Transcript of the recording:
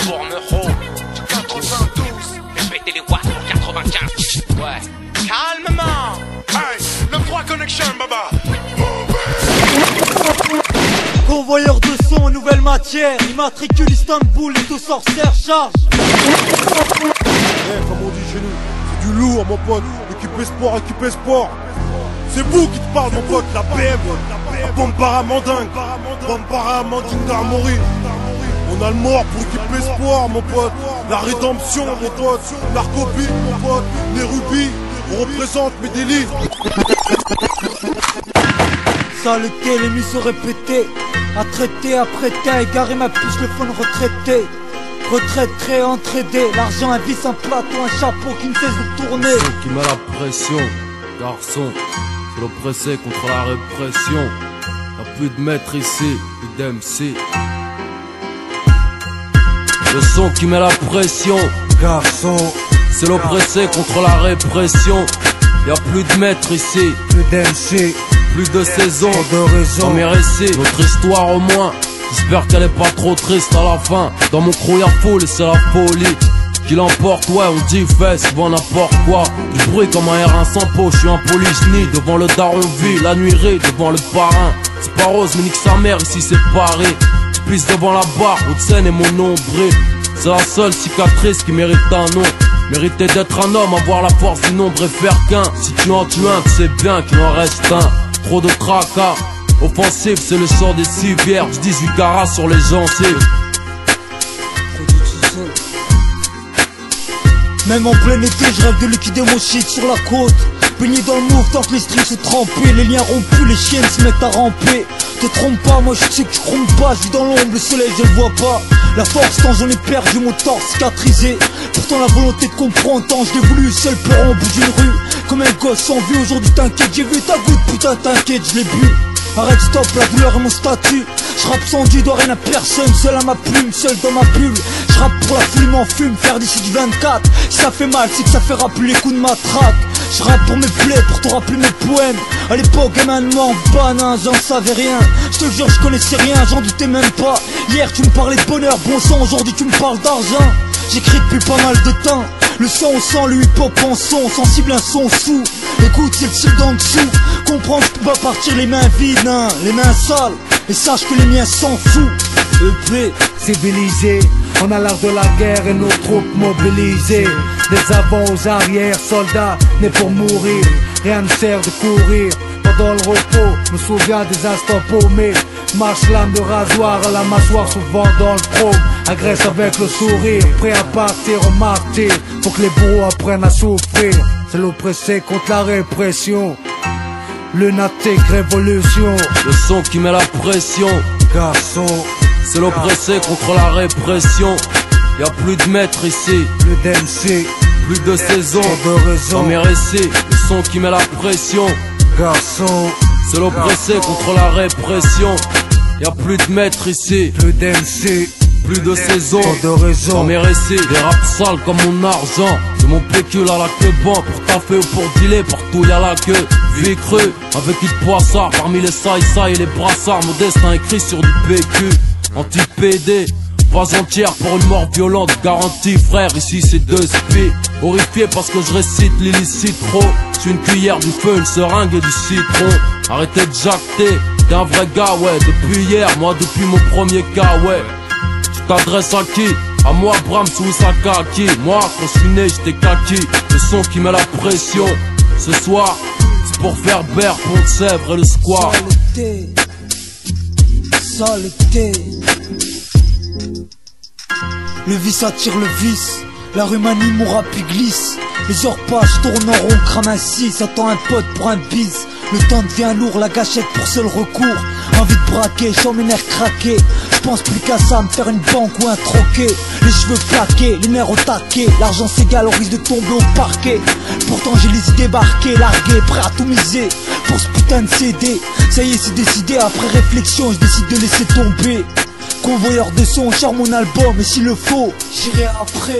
pour me ho. 92, répétez les watts pour 95. Ouais. Calmement. Hey, le 3 connection, baba. Convoyeur de son, nouvelle matière. Immatricule Istanbul et tout sorcière charge. Comme on dit chez nous, c'est du lourd mon pote. Équipé sport. C'est vous qui te parle mon pote, la BM. La Bombara Mandingue. Bombara Mandingue d'Armory. On a le mort pour équiper sport mon pote. La rédemption mon pote. L'arcopie mon pote. Les rubis. On représente mes délits. Saleté, les nuits se répétaient. À traiter, à prêter, à égarer ma puce, le fun retraité. Retraite très entraidée, l'argent, un vis, un plateau, un chapeau qui ne cesse de tourner. Garçon qui met la pression, garçon, c'est l'oppressé contre la répression. Y'a plus de maître ici, plus d'MC. Le son qui met la pression, Garçon, c'est l'oppressé contre la répression. Y'a plus de maître ici, plus d'MC, plus de saison, de raison. dans mes récits, notre histoire au moins. J'espère qu'elle est pas trop triste à la fin. Dans mon crew y'a foule et c'est la folie qui l'emporte, ouais on dit fait souvent n'importe quoi. Du bruit comme un R1 sans peau, je suis un polygynie. Devant le daron vie, la nuirée devant le parrain. C'est pas rose mais nique sa mère ici c'est pareil. Je pisse devant la barre, haute scène et mon nombril. C'est la seule cicatrice qui mérite un nom. Mériter d'être un homme, avoir la force du nombre et faire qu'un. Si tu en tues un, tu sais bien qu'il en reste un. Trop de tracas, offensif c'est le sort des civières. 18 carats sur les gencives. Même en plein été, je rêve de liquider mon shit sur la côte. Baigné dans le move, tant que les streams sont trempés. Les liens rompus, les chiennes se mettent à ramper. Te trompe pas, moi je sais que tu cronnes pas. Je vis dans l'ombre, le soleil je le vois pas. La force tant j'en ai perdu, mon torse cicatrisé. Pourtant la volonté de comprendre, tant je l'ai voulu. Seul pleurant au bout d'une rue, comme un gosse sans vue. Aujourd'hui t'inquiète, j'ai vu ta goutte, putain t'inquiète, je l'ai bu. Arrête stop, la douleur est mon statut. J'rappe sans Dieu, dois rien à personne. Seul à ma plume, seul dans ma bulle. J'rappe pour la foule, m'en fume. Faire d'ici du 24. Si ça fait mal, c'est que ça fait rappeler les coups de matraque. J'rappe pour mes plaies, pour te rappeler mes poèmes. À l'époque, gamin de mort, banin, j'en savais rien. J'te jure, je connaissais rien, j'en doutais même pas. Hier, tu me parlais de bonheur, bon sang. Aujourd'hui, tu me parles d'argent. J'écris depuis pas mal de temps. Le sang au sang, le hip-hop en son. Sensible, un son fou. Écoute, c'est le style d'en dessous. Comprends que tu peux pas partir les mains vides, hein, les mains sales. Et sache que les miens s'en foutent. EP, civilisé, on a l'art de la guerre et nos troupes mobilisées. Des avant aux arrières, soldats nés pour mourir. Rien ne sert de courir pendant le repos. Me souviens des instants paumés. Marche lame de rasoir à la mâchoire, souvent dans le chrome. Agresse avec le sourire, prêt à partir au martyr. Faut que les bourreaux apprennent à souffrir. C'est l'oppressé contre la répression. Lunatique révolution. Le son qui met la pression, Garçon, c'est l'oppressé contre la répression. Y'a plus de maître ici, plus d'MC, plus de saison, de raison. dans mes récits, le son qui met la pression. Garçon, C'est l'oppressé contre la répression. Y'a plus de maître ici, plus d'MC, plus de saison, de raison. dans mes récits, des rap sales comme mon argent. J'ai mon pécule à la queue banc pour taffer ou pour dealer, partout y'a la queue. Vie creux, avec une poissard, parmi les saïsaï et les brassards. Mon destin écrit sur du PQ, anti-PD. Pas entière pour une mort violente, garantie frère, ici c'est deux spies. Horrifié parce que je récite l'illicite trop. J'suis une cuillère du feu, une seringue et du citron. Arrêtez de jacter, t'es un vrai gars ouais. Depuis hier, moi depuis mon premier cas ouais. Tu t'adresses à qui? À moi Bram Souissakaki. Moi quand je suis né j'étais kaki. Le son qui met la pression. Ce soir c'est pour faire Berre, Pont de Sèvres et le square. Saleté, saleté. Le vice attire le vice. La rue manie, mon rap y glisse. Les heures passent, tournent en rond, crame un 6. Attends un pote pour un bis. Le temps devient lourd, la gâchette pour seul recours. Envie de braquer, j'en mes nerfs craqués. J'pense plus qu'à ça, me faire une banque ou un troquet. Les cheveux plaqués, les nerfs au taquet. L'argent s'égale au risque de tomber au parquet. Pourtant j'ai les idées débarquées, larguées, prêt à tout miser pour ce putain de CD. Ça y est, c'est décidé, après réflexion, je décide de laisser tomber. Convoyeur de son, cher mon album, et s'il le faut, j'irai après.